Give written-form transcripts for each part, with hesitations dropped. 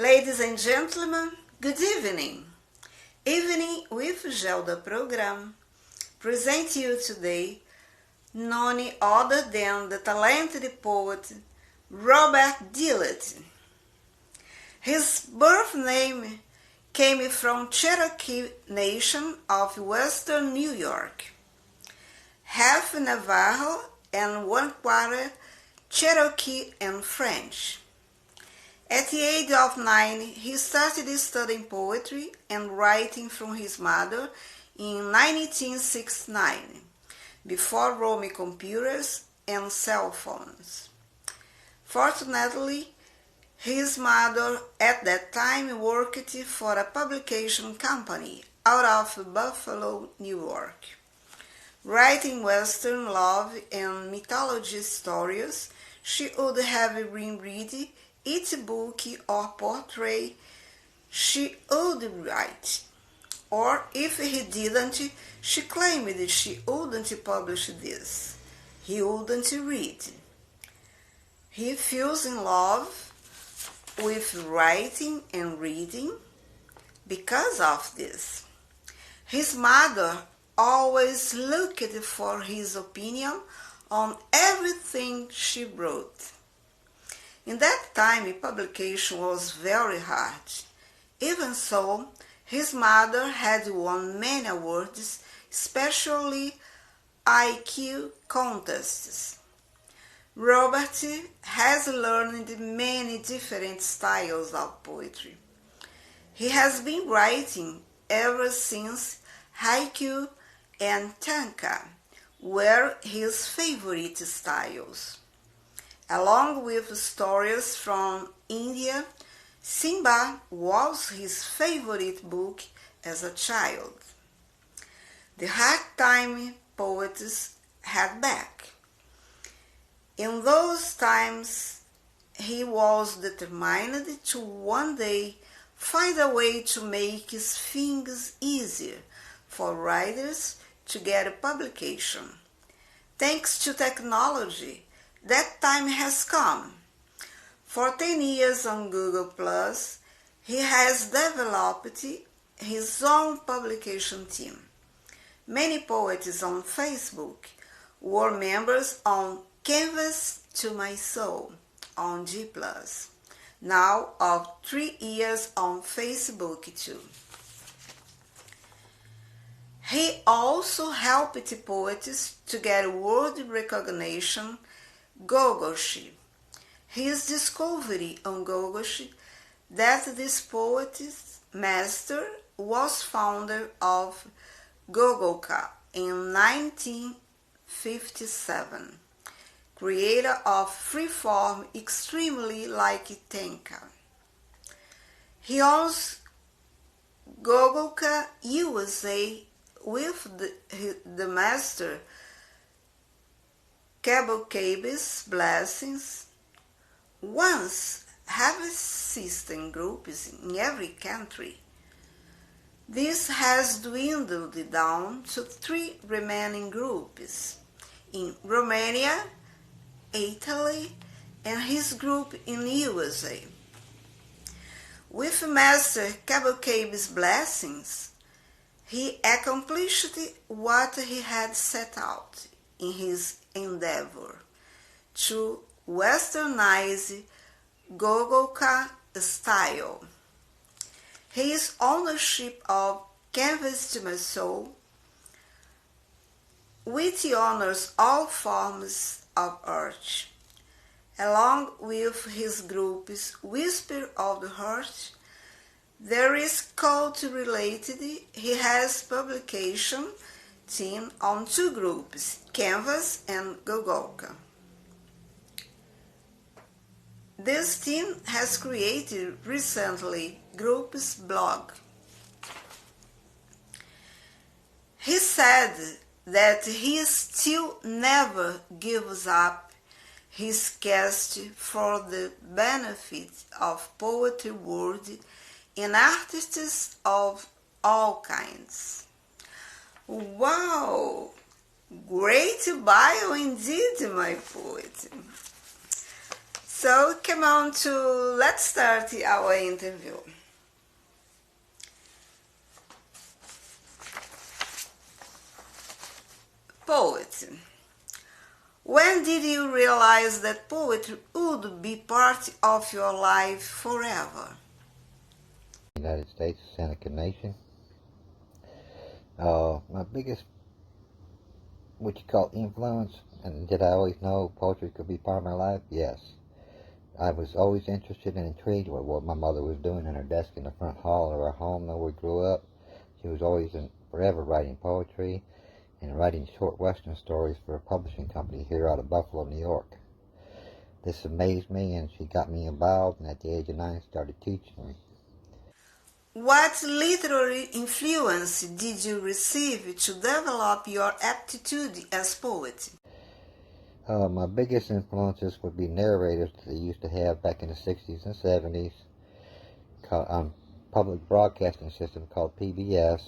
Ladies and gentlemen, good evening. Evening with Gelda program present you today none other than the talented poet Robert Gillette. His birth name came from Cherokee Nation of western New York, half Navajo and one quarter Cherokee and French. At the age of 9, he started studying poetry and writing from his mother in 1969, before roaming computers and cell phones. Fortunately, his mother at that time worked for a publication company out of Buffalo, New York. Writing Western love and mythology stories, she would have him read each book or portrait she would write. Or if he didn't, she claimed she wouldn't publish this. He wouldn't read. He feels in love with writing and reading because of this. His mother always looked for his opinion on everything she wrote. In that time, publication was very hard. Even so, his mother had won many awards, especially IQ contests. Robert has learned many different styles of poetry. He has been writing ever since haiku and tanka were his favorite styles. Along with stories from India, Simba was his favorite book as a child. The hard time poets had back. In those times, he was determined to one day find a way to make things easier for writers to get a publication. Thanks to technology, that time has come. For 10 years on Google+, he has developed his own publication team. Many poets on Facebook were members on Canvas to My Soul on G+, now of 3 years on Facebook too. He also helped poets to get world recognition Gogoshi. His discovery on Gogoshi that this poet's master was founder of Gogoka in 1957, creator of freeform extremely like Tenka. He owns Gogoka USA with the master Cherokee's blessings. Once have system groups in every country. This has dwindled down to 3 remaining groups in Romania, Italy, and his group in USA. With Master Cherokee's blessings, he accomplished what he had set out in his endeavor to westernize Gogoka style. His ownership of Canvas to My Soul, which honors all forms of art, along with his groups Whisper of the Heart, there is cult related. He has publication team on 2 groups, Canvas and Gogoka. This team has created recently Group's blog. He said that he still never gives up his quest for the benefit of poetry world and artists of all kinds. Wow! Great bio indeed, my poet. So come on let's start our interview. Poet. When did you realize that poetry would be part of your life forever? United States, Seneca Nation. My biggest, what you call influence, and did I always know poetry could be part of my life? Yes. I was always interested and intrigued with what my mother was doing in her desk in the front hall of our home where we grew up. She was always forever writing poetry and writing short Western stories for a publishing company here out of Buffalo, New York. This amazed me, and she got me involved, and at the age of 9 started teaching me. What literary influence did you receive to develop your aptitude as poet? My biggest influences would be narrators that they used to have back in the 60s and 70s on public broadcasting system called PBS.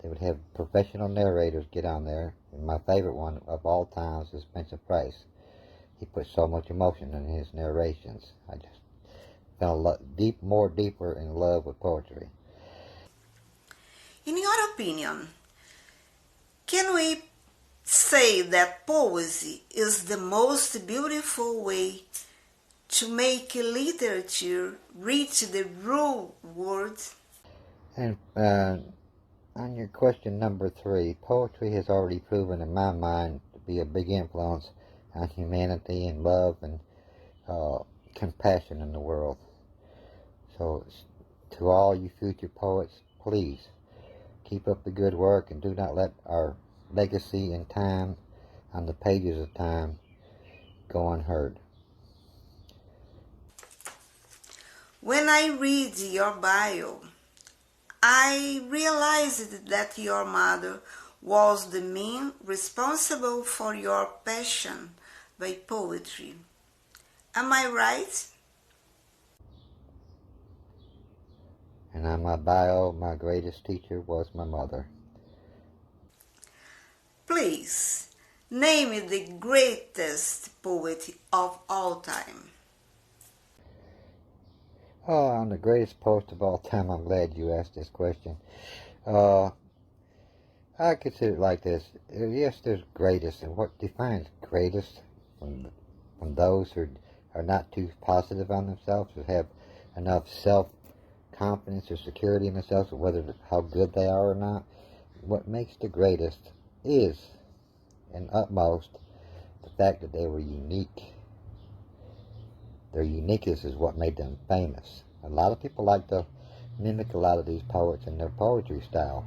They would have professional narrators get on there, and my favorite one of all times is Spencer Price. He put so much emotion in his narrations. I just fell deeper in love with poetry. In your opinion, can we say that poesy is the most beautiful way to make literature reach the real world? And on your question number 3, poetry has already proven in my mind to be a big influence on humanity and love and compassion in the world. So to all you future poets, please keep up the good work and do not let our legacy and time on the pages of time go unheard. When I read your bio, I realized that your mother was the man responsible for your passion by poetry. Am I right? And on my bio, my greatest teacher was my mother. Please, name the greatest poet of all time. Oh, I'm the greatest poet of all time. I'm glad you asked this question. I consider it like this. Yes, there's greatest, and what defines greatest from those who are not too positive on themselves, who have enough self-confidence or security in themselves, whether how good they are or not. What makes the greatest is, and utmost, the fact that they were unique. Their uniqueness is what made them famous. A lot of people like to mimic a lot of these poets in their poetry style.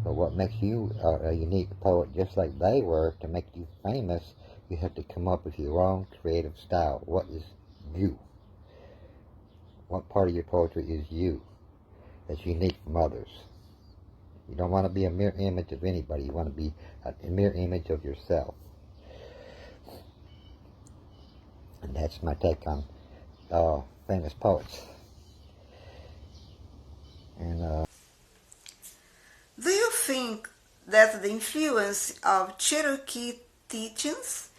But what makes you a unique poet, just like they were, to make you famous, you have to come up with your own creative style. What is you? What part of your poetry is you that's unique from others? You don't want to be a mere image of anybody. You want to be a mere image of yourself. And that's my take on famous poets. And Do you think that the influence of Cherokee teachings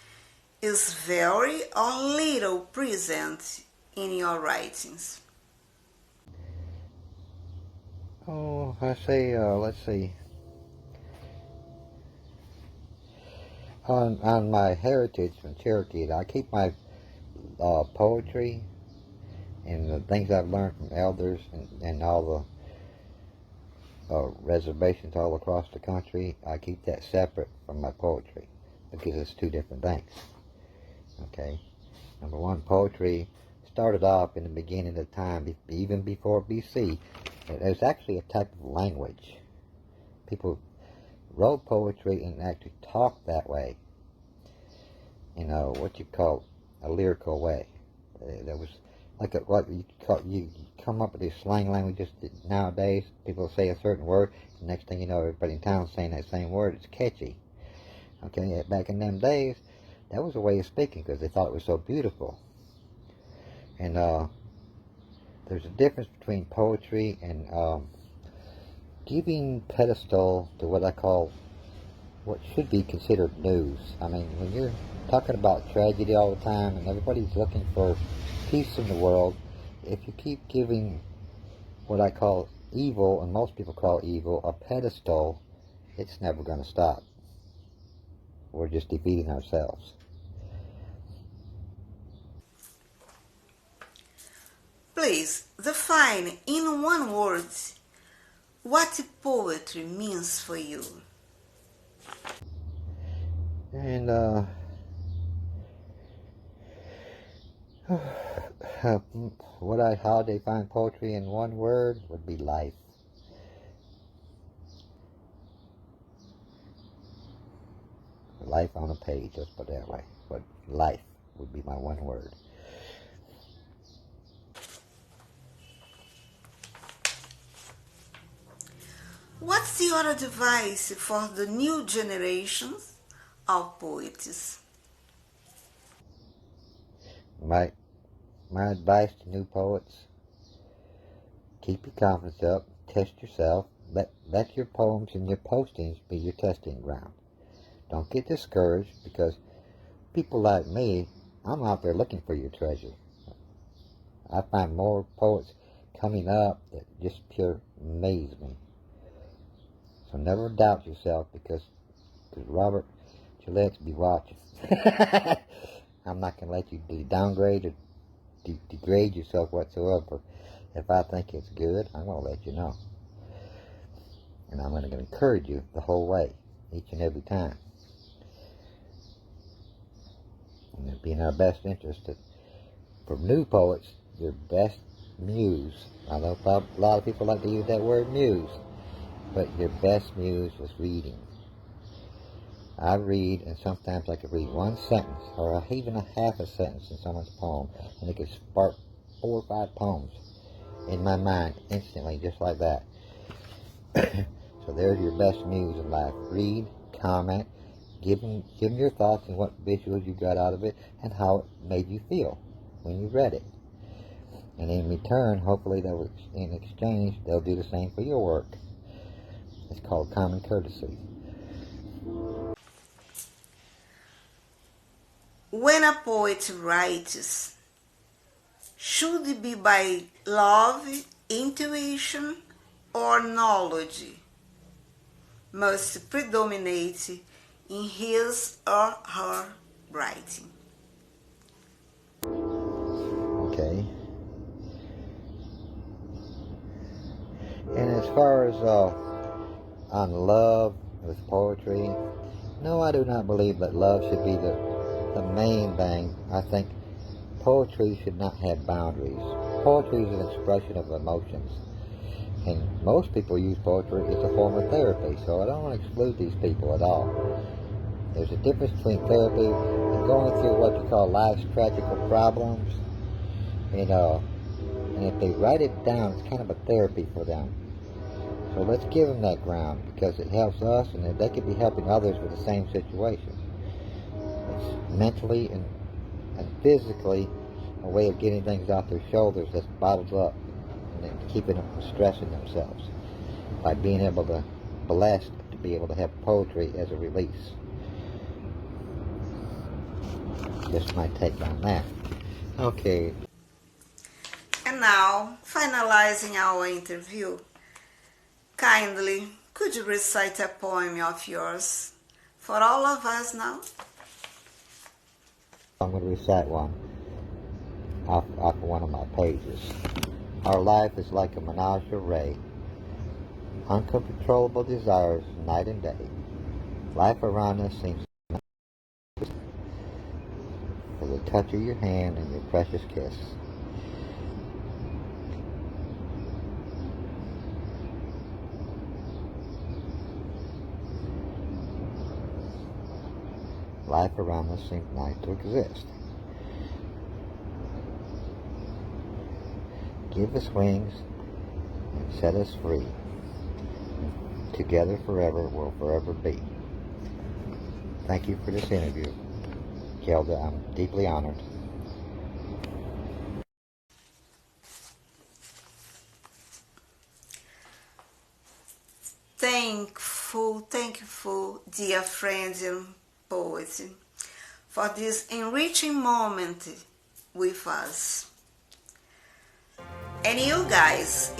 is very or little present in your writings? I say, let's see. On my heritage from Cherokee, I keep my poetry and the things I've learned from elders and all the reservations all across the country. I keep that separate from my poetry because it's two different things. Okay? Number one, poetry started off in the beginning of time, even before BC. It was actually a type of language. People wrote poetry and actually talked that way. You know, what you call a lyrical way. That was like what you come up with these slang languages nowadays. People say a certain word, the next thing you know, everybody in town is saying that same word. It's catchy. Okay, back in them days, that was a way of speaking because they thought it was so beautiful. And there's a difference between poetry and giving pedestal to what I call what should be considered news. I mean, when you're talking about tragedy all the time and everybody's looking for peace in the world, if you keep giving what I call evil, and most people call evil, a pedestal, it's never going to stop. We're just defeating ourselves. Please define in one word what poetry means for you. And how I define poetry in one word would be life. Life on a page, let's put it that way. But life would be my one word. What's your advice for the new generations of poets? My advice to new poets: keep your confidence up, test yourself, let your poems and your postings be your testing ground. Don't get discouraged, because people like me, I'm out there looking for your treasure. I find more poets coming up that just pure amaze me. So never doubt yourself, because Robert Gillette's be watching. I'm not going to let you downgrade or degrade yourself whatsoever. If I think it's good, I'm going to let you know. And I'm going to encourage you the whole way, each and every time. And it'd be in our best interest that, for new poets, your best muse, I know a lot of people like to use that word muse, but your best muse is reading. I read, and sometimes I could read one sentence, or even a half a sentence in someone's poem, and it could spark 4 or 5 poems in my mind instantly, just like that. So there's your best muse in life. Read, comment, give them your thoughts and what visuals you got out of it, and how it made you feel when you read it. And in return, hopefully, in exchange, they'll do the same for your work. It's called common courtesy. When a poet writes, should it be by love, intuition, or knowledge must predominate in his or her writing? Okay. And as far as on love with poetry, no, I do not believe that love should be the main thing. I think poetry should not have boundaries. Poetry is an expression of emotions. And most people use poetry as a form of therapy, so I don't want to exclude these people at all. There's a difference between therapy and going through what you call life's tragical problems. And if they write it down, it's kind of a therapy for them. So let's give them that ground, because it helps us, and they could be helping others with the same situation. It's mentally and physically a way of getting things off their shoulders that's bottled up, and then keeping them from stressing themselves by being able to, blessed to be able to have poetry as a release. Just my take on that. Okay. And now, finalizing our interview, kindly, could you recite a poem of yours for all of us now? I'm going to recite one off one of my pages. Our life is like a menagerie, uncontrollable desires night and day. Life around us seems for the touch of your hand and your precious kiss. Life around us seems nice to exist. Give us wings and set us free. Together forever we'll forever be. Thank you for this interview, Gelda. I'm deeply honored. Thankful thankful, dear friends and poets, for this enriching moment with us. And you guys,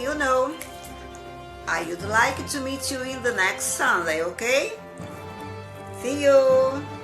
I would like to meet you in the next Sunday, okay? See you!